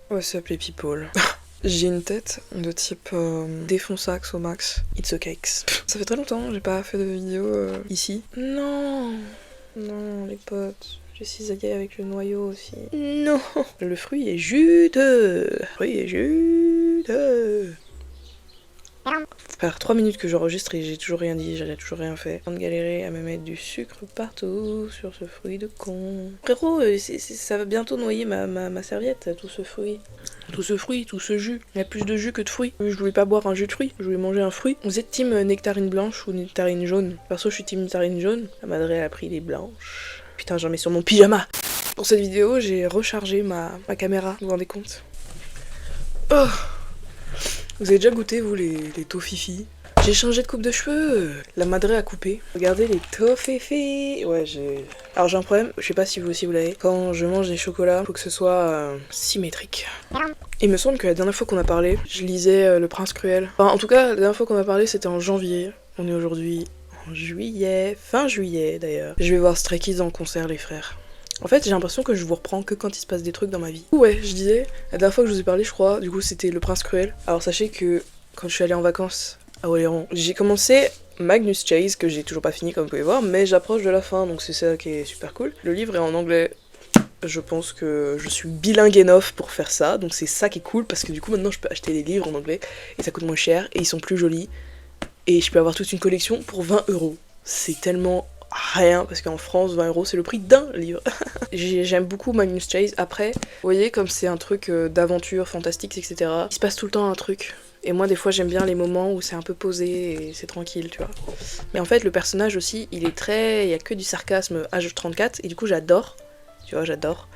What's up les people? J'ai une tête de type défonçax au max. It's a cakes. Ça fait très longtemps, j'ai pas fait de vidéo ici. Non, non les potes. J'ai cisaillé avec le noyau aussi. Non. Le fruit est juteux. Le fruit est juteux. Faire 3 minutes que j'enregistre et j'ai toujours rien dit, j'avais toujours rien fait. En train de galérer à me mettre du sucre partout sur ce fruit de con. Frérot, ça va bientôt noyer ma serviette, tout ce fruit. Tout ce fruit, tout ce jus. Il y a plus de jus que de fruits. Je voulais pas boire un jus de fruits, je voulais manger un fruit. Vous êtes team nectarine blanche ou nectarine jaune? Perso, je suis team nectarine jaune. La madre a pris les blanches. Putain, j'en mets sur mon pyjama. Pour cette vidéo, j'ai rechargé ma caméra, vous vous rendez compte? Oh! Vous avez déjà goûté, vous, les tofifi? J'ai changé de coupe de cheveux. La madré a coupé. Regardez les tofifi. Ouais, Alors j'ai un problème, je sais pas si vous aussi vous l'avez. Quand je mange des chocolats, faut que ce soit symétrique. Il me semble que la dernière fois qu'on a parlé, je lisais Le Prince Cruel. Enfin, en tout cas, la dernière fois qu'on a parlé, c'était en janvier. On est aujourd'hui en juillet, fin juillet d'ailleurs. Je vais voir Stray Kids en concert, les frères. En fait, j'ai l'impression que je vous reprends que quand il se passe des trucs dans ma vie. Ouais, je disais, la dernière fois que je vous ai parlé, je crois, du coup, c'était Le Prince Cruel. Alors sachez que quand je suis allée en vacances à Oléron, j'ai commencé Magnus Chase, que j'ai toujours pas fini comme vous pouvez voir, mais j'approche de la fin, donc c'est ça qui est super cool. Le livre est en anglais. Je pense que je suis bilingue enough pour faire ça, donc c'est ça qui est cool, parce que du coup maintenant je peux acheter des livres en anglais, et ça coûte moins cher, et ils sont plus jolis, et je peux avoir toute une collection pour 20€. C'est tellement rien, parce qu'en France 20€ c'est le prix d'un livre. J'aime beaucoup Magnus Chase. Après, vous voyez comme c'est un truc d'aventure fantastique, etc. Il se passe tout le temps un truc. Et moi des fois j'aime bien les moments où c'est un peu posé et c'est tranquille, tu vois. Mais en fait le personnage aussi, il y a que du sarcasme H34, et du coup j'adore. Tu vois, j'adore.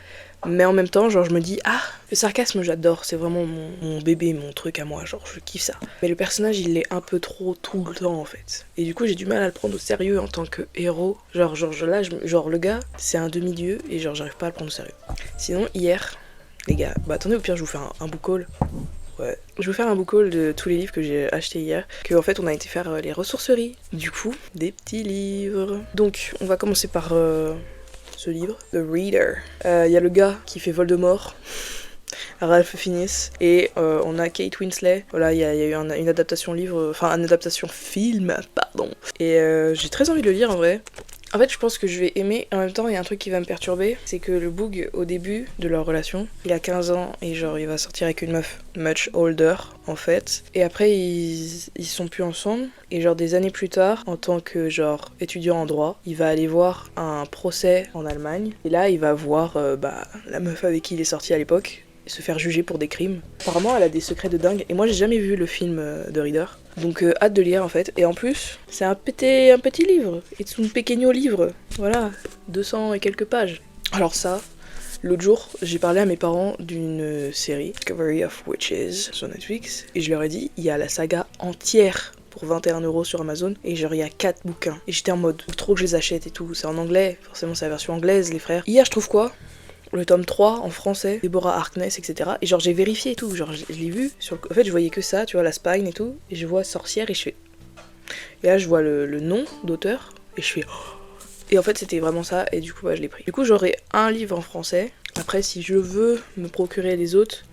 Mais en même temps, genre, je me dis, ah, le sarcasme, j'adore, c'est vraiment mon bébé, mon truc à moi, genre, je kiffe ça. Mais le personnage, il est un peu trop tout le temps, en fait. Et du coup, j'ai du mal à le prendre au sérieux en tant que héros. Genre le gars, c'est un demi-dieu, et genre, j'arrive pas à le prendre au sérieux. Sinon, hier, les gars, bah attendez, au pire, je vous fais un book haul. Ouais. Je vais vous faire un book haul de tous les livres que j'ai achetés hier, que en fait on a été faire les ressourceries. Du coup, des petits livres. Donc, on va commencer par ce livre, The Reader. Y a le gars qui fait Voldemort, Ralph Fiennes, et on a Kate Winslet. Voilà, il y a eu une adaptation livre, enfin une adaptation film, pardon. Et j'ai très envie de le lire en vrai. En fait, je pense que je vais aimer. En même temps, il y a un truc qui va me perturber, c'est que le Boog, au début de leur relation, il a 15 ans et genre il va sortir avec une meuf much older en fait. Et après, ils sont plus ensemble. Et genre des années plus tard, en tant que genre étudiant en droit, il va aller voir un procès en Allemagne. Et là, il va voir la meuf avec qui il est sorti à l'époque se faire juger pour des crimes. Apparemment, elle a des secrets de dingue. Et moi, j'ai jamais vu le film de Reader. Donc, hâte de lire en fait. Et en plus, c'est un petit livre. It's un pequeño livre. Voilà, 200 et quelques pages. Alors ça, l'autre jour, j'ai parlé à mes parents d'une série, Discovery of Witches, sur Netflix. Et je leur ai dit, il y a la saga entière pour 21€ sur Amazon, et genre il y a 4 bouquins. Et j'étais en mode, trop que je les achète et tout. C'est en anglais, forcément c'est la version anglaise, les frères. Hier, je trouve quoi? Le tome 3 en français, Deborah Harkness, etc. Et genre j'ai vérifié et tout, genre je l'ai vu, en fait je voyais que ça, tu vois, la spine et tout, et je vois sorcière et je fais... Et là je vois le nom d'auteur, et je fais... Et en fait c'était vraiment ça, et du coup bah, je l'ai pris. Du coup j'aurai un livre en français, après si je veux me procurer les autres,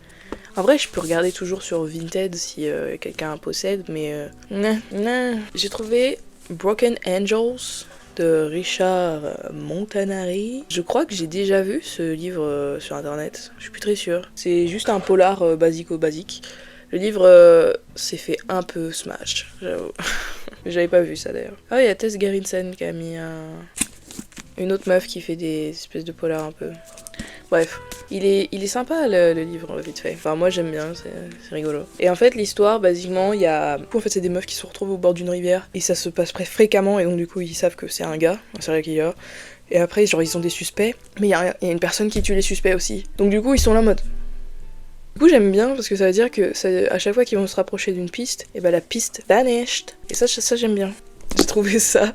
en vrai je peux regarder toujours sur Vinted si quelqu'un possède, mais... non. J'ai trouvé Broken Angels de Richard Montanari. Je crois que j'ai déjà vu ce livre sur internet, je suis plus très sûre. C'est juste un polar basique. Le livre s'est fait un peu smash, j'avoue. J'avais pas vu ça d'ailleurs. Ah, il y a Tess Gerritsen qui a mis une autre meuf qui fait des espèces de polars un peu. Bref, il est sympa le livre, vite fait. Enfin, moi j'aime bien, c'est rigolo. Et en fait, l'histoire, basiquement, il y a... En fait, c'est des meufs qui se retrouvent au bord d'une rivière, et ça se passe fréquemment, et donc du coup, ils savent que c'est un gars, un serial killer. Et après, genre, ils ont des suspects, mais il y a une personne qui tue les suspects aussi. Donc du coup, ils sont là en mode... Du coup, j'aime bien, parce que ça veut dire que à chaque fois qu'ils vont se rapprocher d'une piste, et bah la piste vanished. Et ça j'aime bien. J'ai trouvé ça...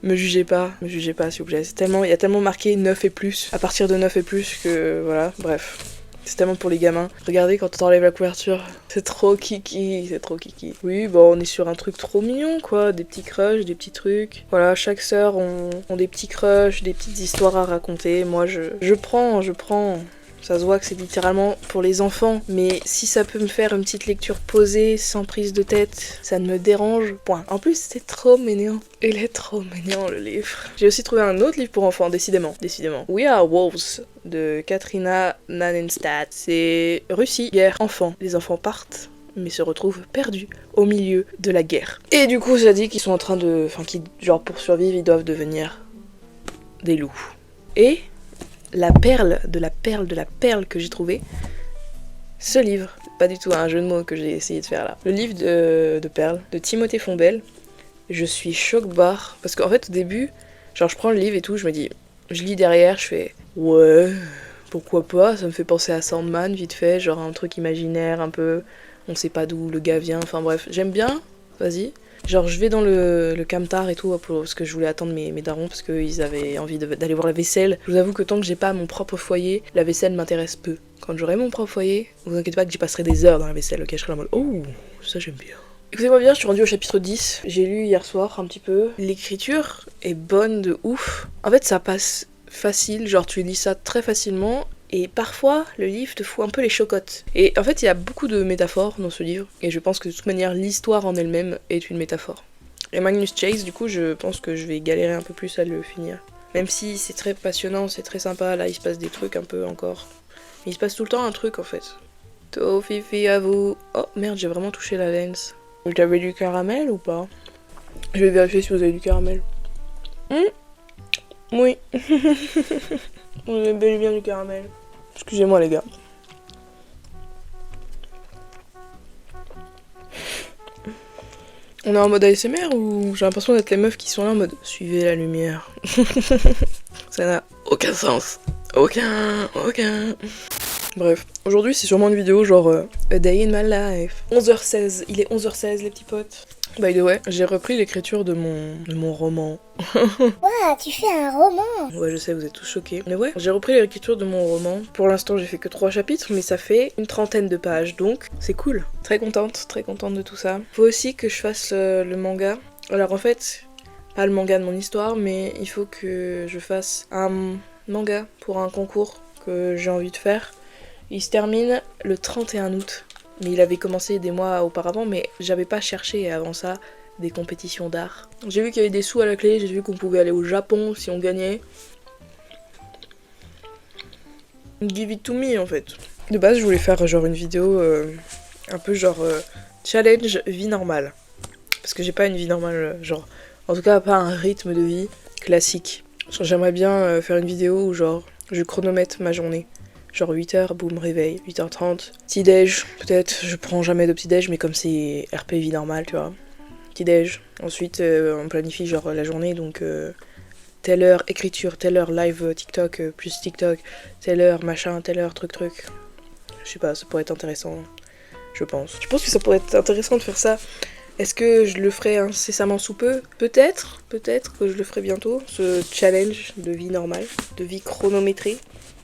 Me jugez pas s'il vous plaît. Il y a tellement marqué 9 et plus, à partir de 9 et plus que voilà, bref. C'est tellement pour les gamins. Regardez quand on t'enlève la couverture, c'est trop kiki. Oui, bon, on est sur un truc trop mignon quoi, des petits crushs, des petits trucs. Voilà, chaque sœur ont des petits crushs, des petites histoires à raconter. Moi je prends. Ça se voit que c'est littéralement pour les enfants, mais si ça peut me faire une petite lecture posée, sans prise de tête, ça ne me dérange point. En plus, c'est trop mignon. Il est trop mignon le livre. J'ai aussi trouvé un autre livre pour enfants, décidément. We Are Wolves de Katrina Nanenstadt. C'est Russie, guerre, enfants. Les enfants partent, mais se retrouvent perdus au milieu de la guerre. Et du coup, ça dit qu'ils sont en train de... Enfin, genre pour survivre, ils doivent devenir des loups. Et la perle de la perle de la perle que j'ai trouvé, ce livre, pas du tout un jeu de mots que j'ai essayé de faire là. Le livre de Perle, de Timothée Fombelle. Je suis choc-barre, parce qu'en fait au début, genre je prends le livre et tout, je me dis, je lis derrière, je fais ouais, pourquoi pas, ça me fait penser à Sandman vite fait, genre un truc imaginaire un peu, on sait pas d'où le gars vient, enfin bref, j'aime bien, vas-y. Genre je vais dans le camtar et tout parce que je voulais attendre mes darons parce qu'ils avaient envie d'aller voir la vaisselle. Je vous avoue que tant que j'ai pas mon propre foyer, la vaisselle m'intéresse peu. Quand j'aurai mon propre foyer, vous inquiétez pas que j'y passerai des heures dans la vaisselle, ok, je serai en mode oh, ça j'aime bien. Écoutez-moi bien, je suis rendue au chapitre 10, j'ai lu hier soir un petit peu. L'écriture est bonne de ouf. En fait ça passe facile, genre tu lis ça très facilement. Et parfois, le livre te fout un peu les chocottes. Et en fait, il y a beaucoup de métaphores dans ce livre. Et je pense que de toute manière, l'histoire en elle-même est une métaphore. Et Magnus Chase, du coup, je pense que je vais galérer un peu plus à le finir. Même si c'est très passionnant, c'est très sympa, là, il se passe des trucs un peu encore. Mais il se passe tout le temps un truc, en fait. Tofifi à vous. Oh, merde, j'ai vraiment touché la lens. Vous avez du caramel ou pas? Je vais vérifier si vous avez du caramel. Oui. Vous avez bel et bien du caramel. Excusez-moi les gars. On est en mode ASMR ou j'ai l'impression d'être les meufs qui sont là en mode suivez la lumière. Ça n'a aucun sens. Aucun. Bref, aujourd'hui c'est sûrement une vidéo genre A Day in My Life. 11h16, il est 11h16 les petits potes. By the way, j'ai repris l'écriture de mon roman. Ouah, tu fais un roman. Ouais, je sais, vous êtes tous choqués. Mais ouais, j'ai repris l'écriture de mon roman. Pour l'instant, j'ai fait que 3 chapitres, mais ça fait une 30aine de pages, donc c'est cool. Très contente de tout ça. Faut aussi que je fasse le manga. Alors en fait, pas le manga de mon histoire, mais il faut que je fasse un manga pour un concours que j'ai envie de faire. Il se termine le 31 août. Mais il avait commencé des mois auparavant, mais j'avais pas cherché avant ça des compétitions d'art. J'ai vu qu'il y avait des sous à la clé, j'ai vu qu'on pouvait aller au Japon si on gagnait. Give it to me en fait. De base, je voulais faire genre une vidéo un peu genre challenge vie normale. Parce que j'ai pas une vie normale, genre en tout cas pas un rythme de vie classique. J'aimerais bien faire une vidéo où genre je chronomètre ma journée. Genre 8h, boum, réveil, 8h30. Petit-déj, peut-être, je prends jamais de petit-déj, mais comme c'est RP vie normale, tu vois. Petit-déj. Ensuite, on planifie genre la journée, donc telle heure écriture, telle heure live TikTok, plus TikTok, telle heure machin, telle heure truc. Je sais pas, ça pourrait être intéressant, je pense. Je pense que ça pourrait être intéressant de faire ça. Est-ce que je le ferai incessamment sous peu? Peut-être que je le ferai bientôt, ce challenge de vie normale, de vie chronométrée.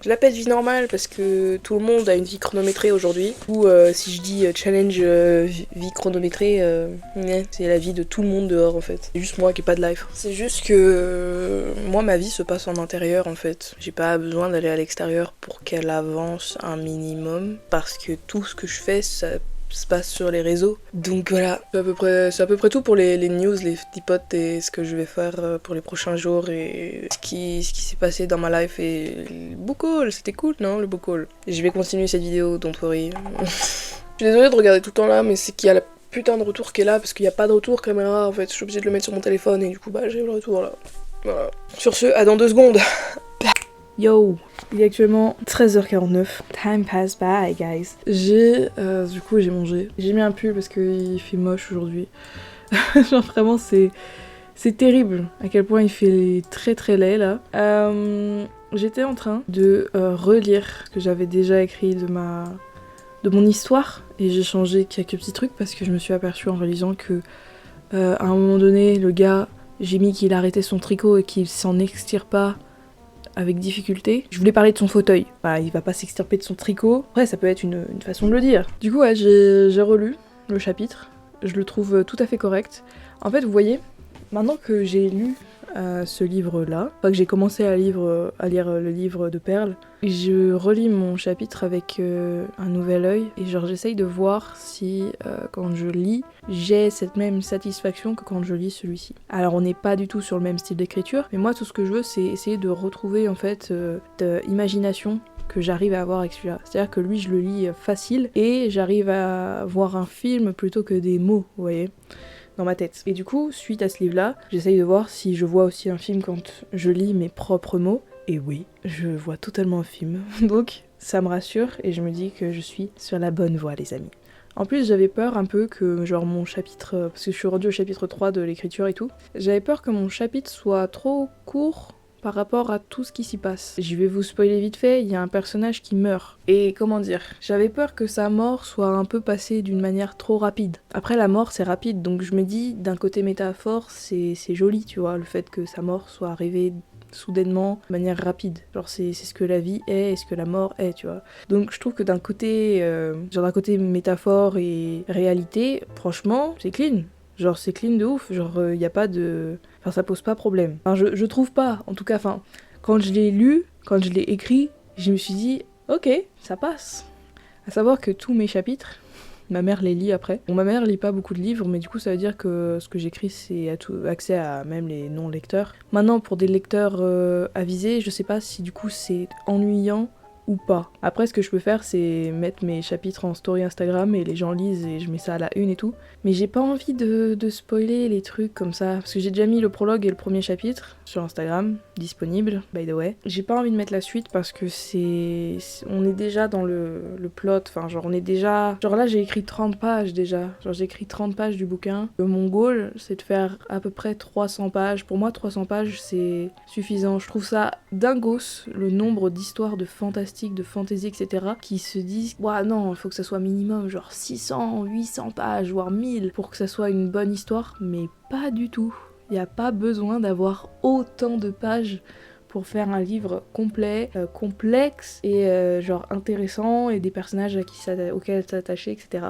Je l'appelle vie normale parce que tout le monde a une vie chronométrée aujourd'hui. Ou si je dis challenge vie chronométrée, c'est la vie de tout le monde dehors en fait. C'est juste moi qui ai pas de life. C'est juste que moi ma vie se passe en intérieur en fait. J'ai pas besoin d'aller à l'extérieur pour qu'elle avance un minimum. Parce que tout ce que je fais, ça se passe sur les réseaux. Donc voilà, c'est à peu près tout pour les news, les petits potes et ce que je vais faire pour les prochains jours et ce qui s'est passé dans ma life et le book haul, c'était cool, non, le book haul. Je vais continuer cette vidéo, don't worry. Je suis désolée de regarder tout le temps là, mais c'est qu'il y a la putain de retour qui est là parce qu'il n'y a pas de retour caméra en fait, je suis obligée de le mettre sur mon téléphone et du coup bah j'ai le retour là. Voilà. Sur ce, à dans 2 secondes. Yo, il est actuellement 13h49. Time pass by, guys. J'ai mangé. J'ai mis un pull parce qu'il fait moche aujourd'hui. Genre vraiment, c'est terrible à quel point il fait très très laid là. J'étais en train de relire ce que j'avais déjà écrit de mon histoire et j'ai changé quelques petits trucs parce que je me suis aperçue en réalisant que à un moment donné, le gars, j'ai mis qu'il arrêtait son tricot et qu'il s'en extire pas avec difficulté. Je voulais parler de son fauteuil. Bah, il va pas s'extirper de son tricot. Après, ça peut être une façon de le dire. Du coup, ouais, j'ai relu le chapitre. Je le trouve tout à fait correct. En fait, vous voyez, maintenant que j'ai lu ce livre-là, enfin que j'ai commencé à lire le livre de Perle, je relis mon chapitre avec un nouvel œil et genre j'essaye de voir si quand je lis, j'ai cette même satisfaction que quand je lis celui-ci. Alors on n'est pas du tout sur le même style d'écriture, mais moi tout ce que je veux c'est essayer de retrouver en fait de imagination que j'arrive à avoir avec celui-là. C'est-à-dire que lui je le lis facile et j'arrive à voir un film plutôt que des mots, vous voyez, dans ma tête. Et du coup, suite à ce livre-là, j'essaye de voir si je vois aussi un film quand je lis mes propres mots. Et oui, je vois totalement un film. Donc ça me rassure et je me dis que je suis sur la bonne voie, les amis. En plus, j'avais peur un peu que genre mon chapitre, parce que je suis rendue au chapitre 3 de l'écriture et tout, j'avais peur que mon chapitre soit trop court par rapport à tout ce qui s'y passe. Je vais vous spoiler vite fait, il y a un personnage qui meurt. Et comment dire, j'avais peur que sa mort soit un peu passée d'une manière trop rapide. Après la mort c'est rapide, donc je me dis d'un côté métaphore c'est joli, tu vois, le fait que sa mort soit arrivée soudainement, de manière rapide. Genre c'est ce que la vie est et ce que la mort est, tu vois. Donc je trouve que d'un côté, d'un côté métaphore et réalité, franchement c'est clean. Genre c'est clean de ouf, genre y a pas de... Enfin ça pose pas problème. Enfin je trouve pas, en tout cas, enfin quand je l'ai lu, quand je l'ai écrit, je me suis dit ok, ça passe. À savoir que tous mes chapitres, ma mère les lit après. Bon, ma mère lit pas beaucoup de livres, mais du coup ça veut dire que ce que j'écris c'est accès à même les non-lecteurs. Maintenant pour des lecteurs avisés, je sais pas si du coup c'est ennuyant ou pas. Après ce que je peux faire c'est mettre mes chapitres en story Instagram et les gens lisent et je mets ça à la une et tout. Mais j'ai pas envie de spoiler les trucs comme ça, parce que j'ai déjà mis le prologue et le premier chapitre sur Instagram, disponible, by the way. J'ai pas envie de mettre la suite parce que on est déjà dans le plot, enfin genre on est déjà... Genre là j'ai écrit 30 pages déjà, genre j'ai écrit 30 pages du bouquin. Mon goal c'est de faire à peu près 300 pages. Pour moi 300 pages c'est suffisant. Je trouve ça dingos le nombre d'histoires de fantastique, de fantasy, etc. qui se disent ouah non, il faut que ça soit minimum genre 600, 800 pages, voire 1000 pour que ça soit une bonne histoire, mais pas du tout. Il n'y a pas besoin d'avoir autant de pages pour faire un livre complet, complexe et genre intéressant et des personnages auxquels s'attacher, etc.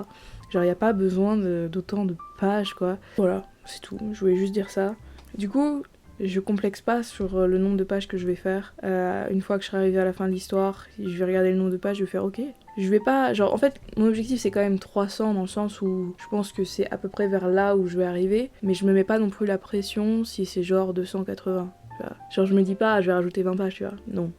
Genre il n'y a pas besoin d'autant de pages quoi. Voilà, c'est tout, je voulais juste dire ça. Du coup, je complexe pas sur le nombre de pages que je vais faire. Une fois que je serai arrivée à la fin de l'histoire, je vais regarder le nombre de pages, je vais faire ok. Je vais pas... Genre, en fait, mon objectif c'est quand même 300 dans le sens où je pense que c'est à peu près vers là où je vais arriver. Mais je me mets pas non plus la pression si c'est genre 280. Tu vois. Genre, je me dis pas, je vais rajouter 20 pages, tu vois. Non.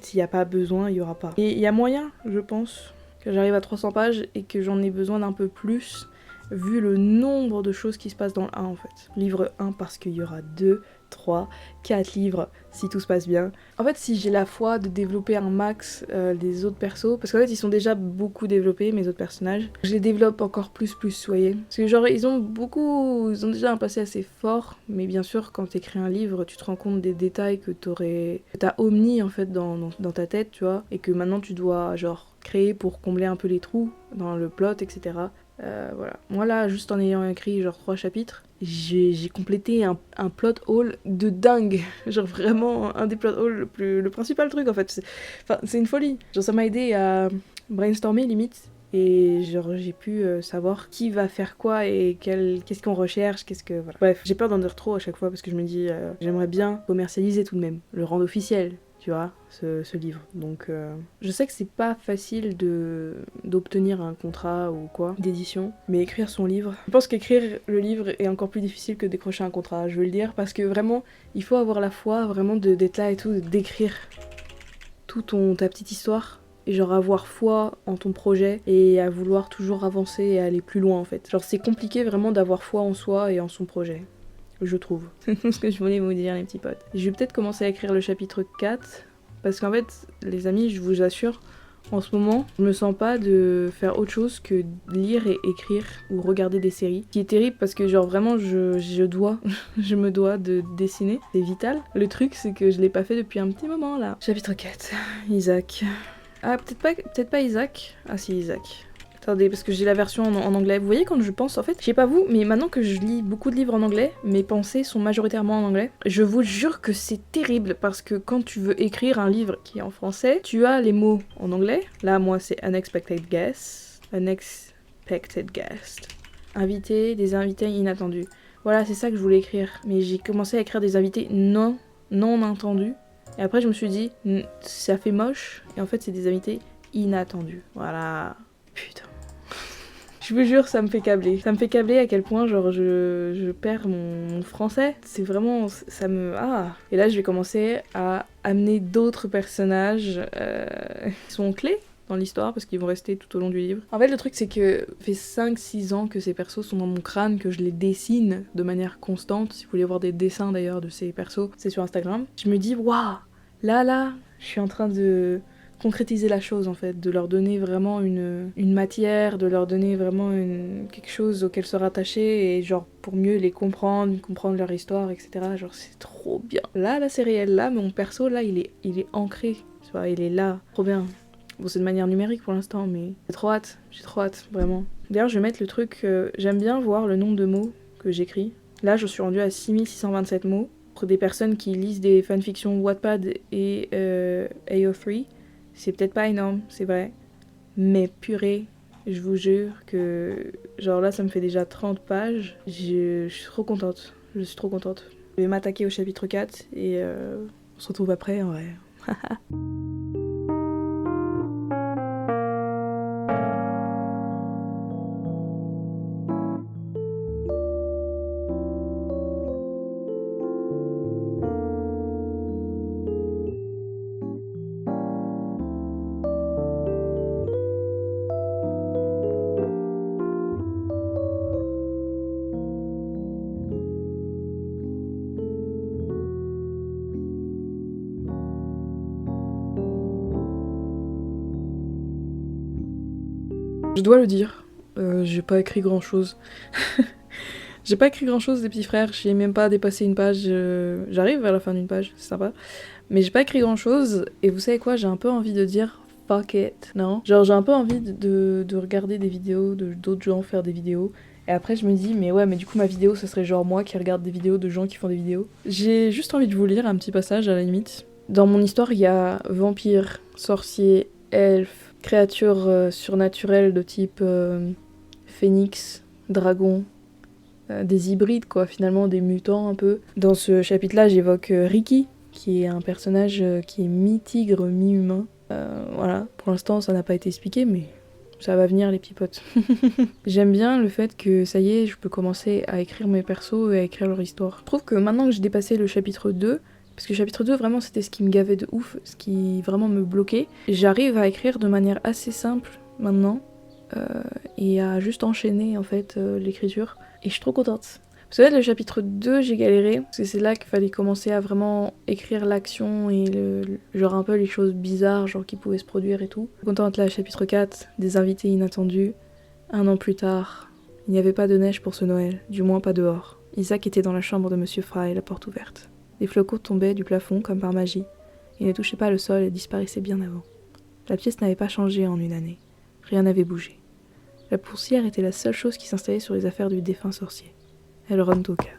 S'il y a pas besoin, il y aura pas. Et il y a moyen, je pense, que j'arrive à 300 pages et que j'en ai besoin d'un peu plus vu le nombre de choses qui se passent dans le 1 en fait. Livre 1 parce qu'il y aura 2, 3, 4 livres si tout se passe bien. En fait si j'ai la foi de développer un max les autres persos, parce qu'en fait ils sont déjà beaucoup développés mes autres personnages, je les développe encore plus vous voyez. Parce que genre ils ont déjà un passé assez fort, mais bien sûr quand t'écris un livre tu te rends compte des détails que t'as omnis en fait dans ta tête tu vois, et que maintenant tu dois genre créer pour combler un peu les trous dans le plot etc. Voilà. Moi là, juste en ayant écrit genre 3 chapitres, j'ai complété un plot hole de dingue. Genre vraiment un des plot holes le principal truc en fait. C'est une folie. Genre ça m'a aidé à brainstormer limite. Et genre j'ai pu savoir qui va faire quoi et qu'est-ce qu'on recherche, voilà. Bref, j'ai peur d'en dire trop à chaque fois parce que je me dis j'aimerais bien commercialiser tout de même, le rendre officiel. Tu vois, ce livre. Donc, je sais que c'est pas facile d'obtenir un contrat ou quoi, d'édition, mais écrire son livre... Je pense qu'écrire le livre est encore plus difficile que décrocher un contrat, je veux le dire, parce que vraiment, il faut avoir la foi, vraiment d'être là et tout, d'écrire ta petite histoire, et genre avoir foi en ton projet, et à vouloir toujours avancer et aller plus loin en fait. Genre c'est compliqué vraiment d'avoir foi en soi et en son projet. Je trouve. C'est ce que je voulais vous dire les petits potes. Je vais peut-être commencer à écrire le chapitre 4 parce qu'en fait les amis je vous assure en ce moment je me sens pas de faire autre chose que lire et écrire ou regarder des séries. Ce qui est terrible parce que genre vraiment je me dois de dessiner, c'est vital. Le truc c'est que je l'ai pas fait depuis un petit moment là. Chapitre 4, Isaac. Ah peut-être pas Isaac. Ah si Isaac. Attendez, parce que j'ai la version en anglais. Vous voyez quand je pense, en fait, je sais pas vous, mais maintenant que je lis beaucoup de livres en anglais, mes pensées sont majoritairement en anglais. Je vous jure que c'est terrible, parce que quand tu veux écrire un livre qui est en français, tu as les mots en anglais. Là, moi, c'est unexpected guest. Unexpected guest. Des invités inattendus. Voilà, c'est ça que je voulais écrire. Mais j'ai commencé à écrire des invités non entendus. Et après, je me suis dit, ça fait moche. Et en fait, c'est des invités inattendus. Voilà. Putain. Je vous jure, ça me fait câbler. Ça me fait câbler à quel point, genre, je perds mon français. C'est vraiment... Ça me... Ah. Et là, je vais commencer à amener d'autres personnages qui sont clés dans l'histoire, parce qu'ils vont rester tout au long du livre. En fait, le truc, c'est que ça fait 5-6 ans que ces persos sont dans mon crâne, que je les dessine de manière constante. Si vous voulez voir des dessins, d'ailleurs, de ces persos, c'est sur Instagram. Je me dis, waouh, là, je suis en train de concrétiser la chose, en fait, de leur donner vraiment une matière, de leur donner vraiment quelque chose auquel se rattacher, et genre, pour mieux les comprendre leur histoire, etc. Genre, c'est trop bien. Là, c'est réel. Là, mon perso, là, il est ancré. Tu vois, il est là. Trop bien. Bon, c'est de manière numérique pour l'instant, mais j'ai trop hâte, vraiment. D'ailleurs, je vais mettre le truc, j'aime bien voir le nombre de mots que j'écris. Là, je suis rendue à 6627 mots. Pour des personnes qui lisent des fanfictions Wattpad et AO3, c'est peut-être pas énorme, c'est vrai. Mais purée, je vous jure que... Genre là, ça me fait déjà 30 pages. Je suis trop contente. Je vais m'attaquer au chapitre 4 et on se retrouve après, en vrai. Je dois le dire, j'ai pas écrit grand chose. J'ai pas écrit grand chose des petits frères, j'ai même pas dépassé une page, j'arrive vers la fin d'une page, c'est sympa. Mais j'ai pas écrit grand chose, et vous savez quoi, j'ai un peu envie de dire fuck it, non? Genre j'ai un peu envie de regarder des vidéos, d'autres gens faire des vidéos. Et après je me dis, mais ouais, mais du coup ma vidéo, ce serait genre moi qui regarde des vidéos de gens qui font des vidéos. J'ai juste envie de vous lire un petit passage à la limite. Dans mon histoire, il y a vampires, sorciers, elfes, créatures surnaturelles de type phénix, dragon, des hybrides quoi, finalement des mutants un peu. Dans ce chapitre-là, j'évoque Ricky, qui est un personnage qui est mi-tigre, mi-humain. Voilà, pour l'instant ça n'a pas été expliqué, mais ça va venir les petits potes. J'aime bien le fait que ça y est, je peux commencer à écrire mes persos et à écrire leur histoire. Je trouve que maintenant que j'ai dépassé le chapitre 2, parce que le chapitre 2, vraiment, c'était ce qui me gavait de ouf, ce qui vraiment me bloquait. J'arrive à écrire de manière assez simple, maintenant, et à juste enchaîner, en fait, l'écriture. Et je suis trop contente. Vous savez, le chapitre 2, j'ai galéré, parce que c'est là qu'il fallait commencer à vraiment écrire l'action et genre un peu les choses bizarres, genre qui pouvaient se produire et tout. Je suis contente, là, chapitre 4, des invités inattendus. 1 an plus tard, il n'y avait pas de neige pour ce Noël, du moins pas dehors. Isaac était dans la chambre de Monsieur Fry, la porte ouverte. Des flocons tombaient du plafond comme par magie. Ils ne touchaient pas le sol et disparaissaient bien avant. La pièce n'avait pas changé en une année. Rien n'avait bougé. La poussière était la seule chose qui s'installait sur les affaires du défunt sorcier. Elrond toqua.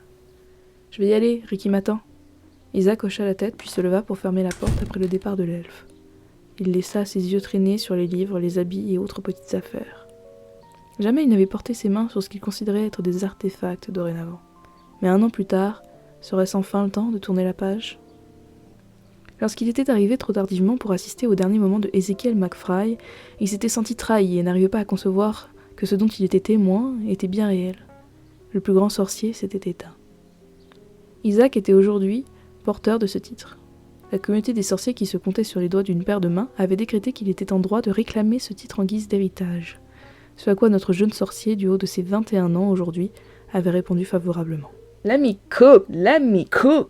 « Je vais y aller, Ricky m'attend. » Isaac hocha la tête puis se leva pour fermer la porte après le départ de l'elfe. Il laissa ses yeux traîner sur les livres, les habits et autres petites affaires. Jamais il n'avait porté ses mains sur ce qu'il considérait être des artefacts dorénavant. Mais 1 an plus tard, serait-ce enfin le temps de tourner la page? Lorsqu'il était arrivé trop tardivement pour assister au dernier moment de Ezekiel McFry, il s'était senti trahi et n'arrivait pas à concevoir que ce dont il était témoin était bien réel. Le plus grand sorcier s'était éteint. Isaac était aujourd'hui porteur de ce titre. La communauté des sorciers qui se comptait sur les doigts d'une paire de mains avait décrété qu'il était en droit de réclamer ce titre en guise d'héritage. Ce à quoi notre jeune sorcier, du haut de ses 21 ans aujourd'hui, avait répondu favorablement. L'amico.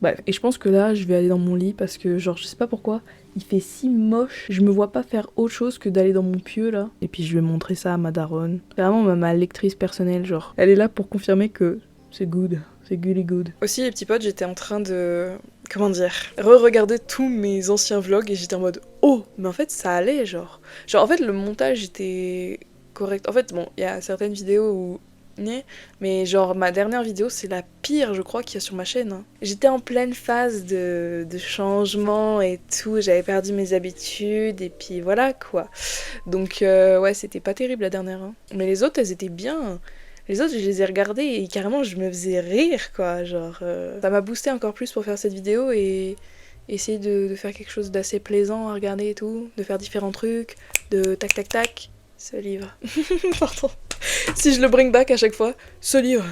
Bref, et je pense que là, je vais aller dans mon lit parce que, genre, je sais pas pourquoi, il fait si moche. Je me vois pas faire autre chose que d'aller dans mon pieu, là. Et puis je vais montrer ça à ma daronne. Vraiment, ma lectrice personnelle, genre. Elle est là pour confirmer que c'est good. C'est goody good. Aussi, les petits potes, j'étais en train de... Comment dire, re-regarder tous mes anciens vlogs et j'étais en mode oh, mais en fait ça allait, genre en fait le montage était correct. En fait bon, il y a certaines vidéos où mais genre ma dernière vidéo c'est la pire je crois qu'il y a sur ma chaîne hein. J'étais en pleine phase de changement et tout, j'avais perdu mes habitudes et puis voilà quoi. Donc ouais c'était pas terrible la dernière hein. Mais les autres elles étaient bien. Les autres, je les ai regardés et carrément, je me faisais rire, quoi. Genre, ça m'a boosté encore plus pour faire cette vidéo et essayer de faire quelque chose d'assez plaisant à regarder et tout, de faire différents trucs, de tac tac tac. Ce livre. Pardon. Si je le bring back à chaque fois, ce livre.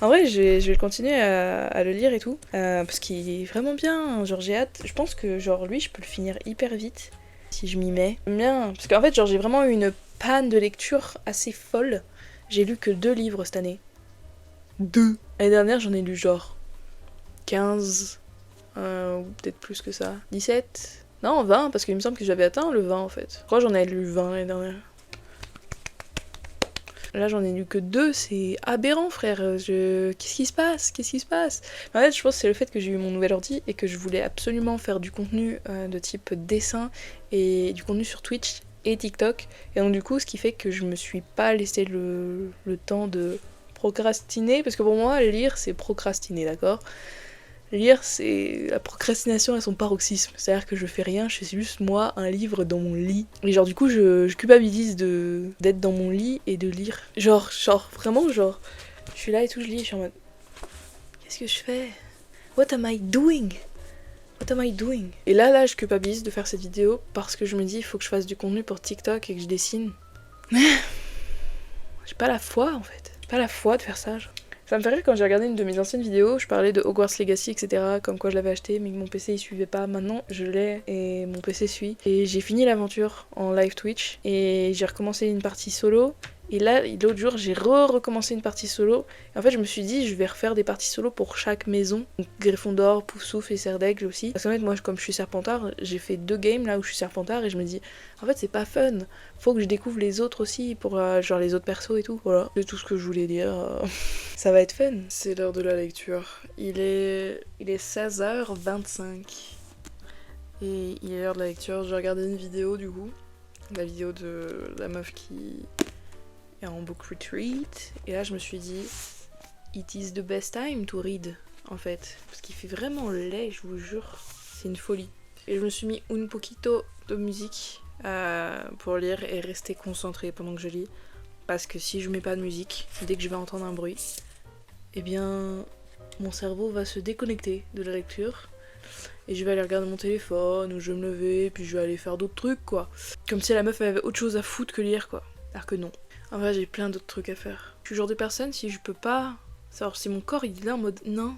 En vrai, je vais continuer à le lire et tout, parce qu'il est vraiment bien, genre j'ai hâte. Je pense que genre lui, je peux le finir hyper vite, si je m'y mets. J'aime bien, parce qu'en fait, genre j'ai vraiment eu une panne de lecture assez folle. J'ai lu que 2 livres cette année. 2. L'année dernière, j'en ai lu genre 15, ou peut-être plus que ça. 17. Non, 20, parce qu'il me semble que j'avais atteint le 20 en fait. Je crois que j'en ai lu 20 l'année dernière. Là, j'en ai lu que 2, c'est aberrant, frère. Qu'est-ce qui se passe? Qu'est-ce qui se passe? En fait, je pense que c'est le fait que j'ai eu mon nouvel ordi et que je voulais absolument faire du contenu de type dessin et du contenu sur Twitch et TikTok. Et donc, du coup, ce qui fait que je me suis pas laissé le temps de procrastiner, parce que pour moi, lire, c'est procrastiner, d'accord? Lire, c'est la procrastination à son paroxysme. C'est-à-dire que je fais rien, je fais juste moi un livre dans mon lit. Et genre du coup, je culpabilise d'être dans mon lit et de lire. Genre vraiment, genre, je suis là et tout, je lis, je suis en mode, qu'est-ce que je fais? What am I doing? What am I doing? Et là, je culpabilise de faire cette vidéo parce que je me dis, il faut que je fasse du contenu pour TikTok et que je dessine. J'ai pas la foi en fait. J'ai pas la foi de faire ça, genre. Ça me fait rire quand j'ai regardé une de mes anciennes vidéos, je parlais de Hogwarts Legacy, etc. Comme quoi je l'avais acheté, mais que mon PC il suivait pas. Maintenant, je l'ai et mon PC suit. Et j'ai fini l'aventure en live Twitch et j'ai recommencé une partie solo. Et là, l'autre jour, j'ai recommencé une partie solo. Et en fait, je me suis dit, je vais refaire des parties solo pour chaque maison. Donc, Gryffondor, Poufsouffle et Serdaigle aussi. Parce qu'en fait, moi, comme je suis Serpentard, j'ai fait 2 games là où je suis Serpentard et je me dis, en fait, c'est pas fun. Faut que je découvre les autres aussi, pour genre les autres persos et tout. Voilà, c'est tout ce que je voulais dire. Ça va être fun. C'est l'heure de la lecture. Il est 16h25. Et il est l'heure de la lecture. J'ai regardé une vidéo du coup. La vidéo de la meuf qui est en book retreat. Et là je me suis dit, it is the best time to read en fait. Parce qu'il fait vraiment laid, je vous jure. C'est une folie. Et je me suis mis un poquito de musique pour lire et rester concentrée pendant que je lis. Parce que si je mets pas de musique, dès que je vais entendre un bruit, eh bien mon cerveau va se déconnecter de la lecture. Et je vais aller regarder mon téléphone, ou je vais me lever, puis je vais aller faire d'autres trucs quoi. Comme si la meuf avait autre chose à foutre que lire quoi. Alors que non. En vrai j'ai plein d'autres trucs à faire. Je suis le genre de personne, si je peux pas... Alors si mon corps il est là en mode non.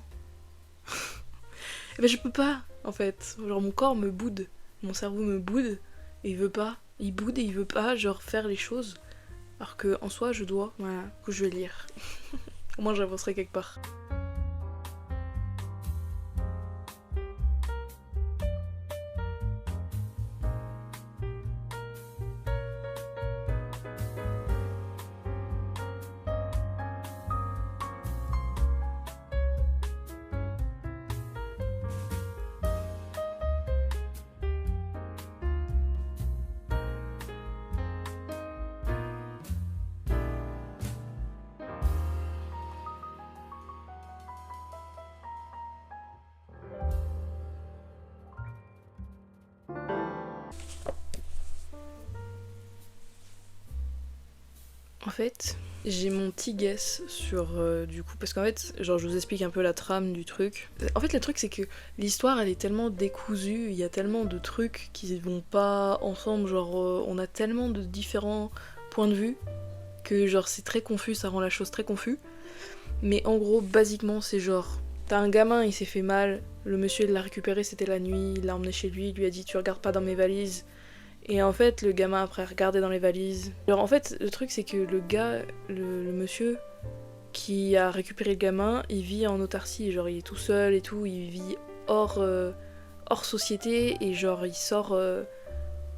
Eh ben je peux pas en fait. Genre mon corps me boude. Mon cerveau me boude. Et il veut pas. Il boude et il veut pas genre faire les choses. Alors que en soi je dois. Voilà. Que je vais lire. Au moins j'avancerai quelque part. En fait, j'ai mon petit guess sur du coup, parce qu'en fait, genre je vous explique un peu la trame du truc. En fait, le truc c'est que l'histoire elle est tellement décousue, il y a tellement de trucs qui vont pas ensemble, genre on a tellement de différents points de vue que genre c'est très confus, ça rend la chose très confus. Mais en gros, basiquement, c'est genre t'as un gamin, il s'est fait mal, le monsieur il l'a récupéré, c'était la nuit, il l'a emmené chez lui, il lui a dit tu regardes pas dans mes valises. Et en fait, le gamin après regardait dans les valises. Alors en fait, le truc c'est que le gars, le monsieur qui a récupéré le gamin, il vit en autarcie, genre il est tout seul et tout, il vit hors société et genre il sort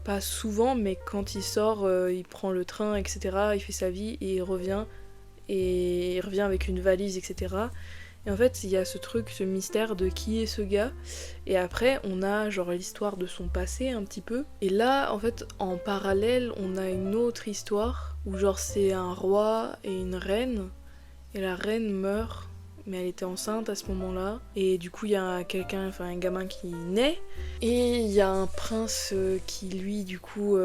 pas souvent, mais quand il sort, il prend le train, etc. Il fait sa vie et il revient avec une valise, etc. Et en fait, il y a ce truc, ce mystère de qui est ce gars. Et après, on a genre l'histoire de son passé un petit peu. Et là, en fait, en parallèle, on a une autre histoire où genre c'est un roi et une reine. Et la reine meurt, mais elle était enceinte à ce moment-là. Et du coup, il y a quelqu'un, enfin un gamin qui naît. Et il y a un prince qui, lui, du coup...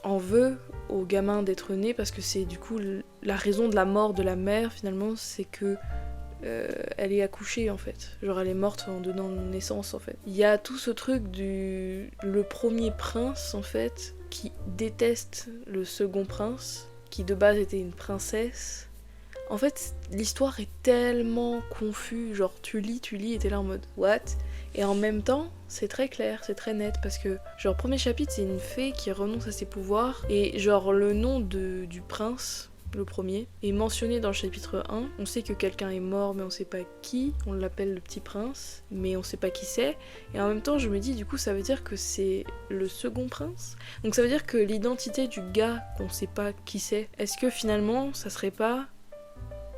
en veut au gamin d'être né parce que c'est du coup la raison de la mort de la mère finalement, c'est que elle est accouchée en fait. Genre elle est morte en donnant naissance en fait. Il y a tout ce truc le premier prince en fait qui déteste le second prince, qui de base était une princesse. En fait, l'histoire est tellement confuse, genre tu lis et t'es là en mode what? Et en même temps, c'est très clair, c'est très net, parce que genre premier chapitre, c'est une fée qui renonce à ses pouvoirs, et genre le nom du prince, le premier, est mentionné dans le chapitre 1. On sait que quelqu'un est mort, mais on sait pas qui, on l'appelle le petit prince, mais on sait pas qui c'est, et en même temps je me dis du coup ça veut dire que c'est le second prince? Donc ça veut dire que l'identité du gars qu'on sait pas qui c'est, est-ce que finalement ça serait pas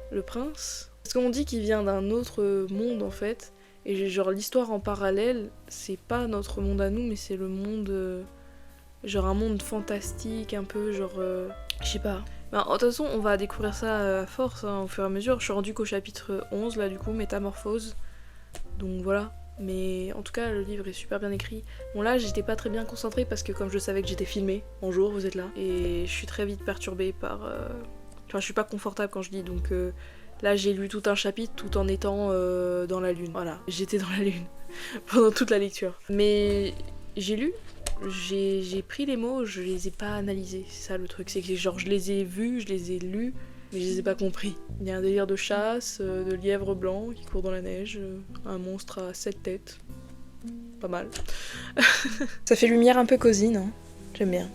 le prince? Parce qu'on dit qu'il vient d'un autre monde en fait, et genre l'histoire en parallèle, c'est pas notre monde à nous, mais c'est le monde, genre un monde fantastique, un peu genre, je sais pas. Ben, de toute façon, on va découvrir ça à force, hein, au fur et à mesure. Je suis rendue qu'au chapitre 11 là du coup, Métamorphose. Donc voilà. Mais en tout cas, le livre est super bien écrit. Bon là, j'étais pas très bien concentrée parce que comme je savais que j'étais filmée, bonjour, vous êtes là. Et je suis très vite perturbée par... Enfin, je suis pas confortable quand je lis, donc là j'ai lu tout un chapitre tout en étant dans la lune. Voilà, j'étais dans la lune pendant toute la lecture. Mais j'ai lu, j'ai pris les mots, je les ai pas analysés. C'est ça le truc, c'est que genre je les ai vus, je les ai lus, mais je les ai pas compris. Il y a un délire de chasse, de lièvre blanc qui court dans la neige, un monstre à 7 têtes. Pas mal. Ça fait lumière un peu cosy, non? J'aime bien.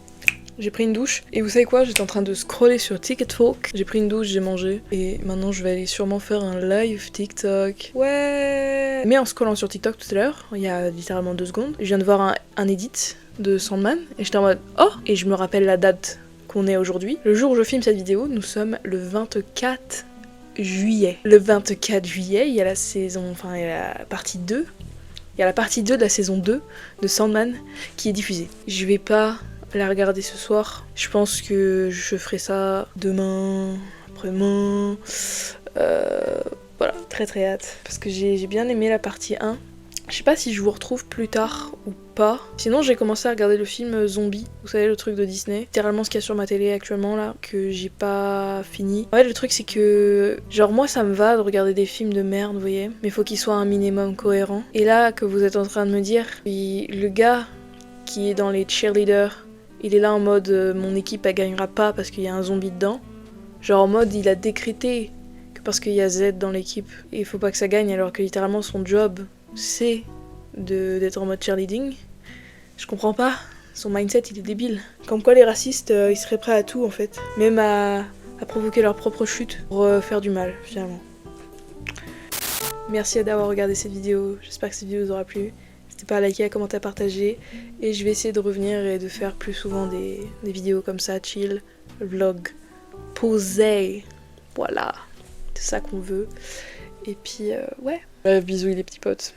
J'ai pris une douche, et vous savez quoi, j'étais en train de scroller sur TikTok. J'ai pris une douche, j'ai mangé, et maintenant je vais aller sûrement faire un live TikTok. Ouais. Mais en scrollant sur TikTok tout à l'heure, il y a littéralement 2 secondes, je viens de voir un edit de Sandman, et j'étais en mode oh, et je me rappelle la date qu'on est aujourd'hui. Le jour où je filme cette vidéo, nous sommes le 24 juillet. Le 24 juillet, il y a la saison, enfin il y a la partie 2. Il y a la partie 2 de la saison 2 de Sandman qui est diffusée. Je vais pas la regarder ce soir. Je pense que je ferai ça demain, après-demain. Voilà, très très hâte. Parce que j'ai bien aimé la partie 1. Je sais pas si je vous retrouve plus tard ou pas. Sinon j'ai commencé à regarder le film Zombie, vous savez le truc de Disney. Littéralement ce qu'il y a sur ma télé actuellement là, que j'ai pas fini. En fait le truc c'est que, genre moi ça me va de regarder des films de merde, vous voyez. Mais faut qu'ils soient un minimum cohérents. Et là que vous êtes en train de me dire, le gars qui est dans les cheerleaders, il est là en mode mon équipe elle gagnera pas parce qu'il y a un zombie dedans. Genre en mode il a décrété que parce qu'il y a Z dans l'équipe, il faut pas que ça gagne alors que littéralement son job c'est d'être en mode cheerleading. Je comprends pas, son mindset il est débile. Comme quoi les racistes ils seraient prêts à tout en fait, même à provoquer leur propre chute pour faire du mal finalement. Merci d'avoir regardé cette vidéo, j'espère que cette vidéo vous aura plu. N'hésitez pas à liker, à commenter, à partager. Et je vais essayer de revenir et de faire plus souvent des vidéos comme ça, chill, vlog, posé. Voilà, c'est ça qu'on veut. Et puis, ouais. Bisous les petits potes.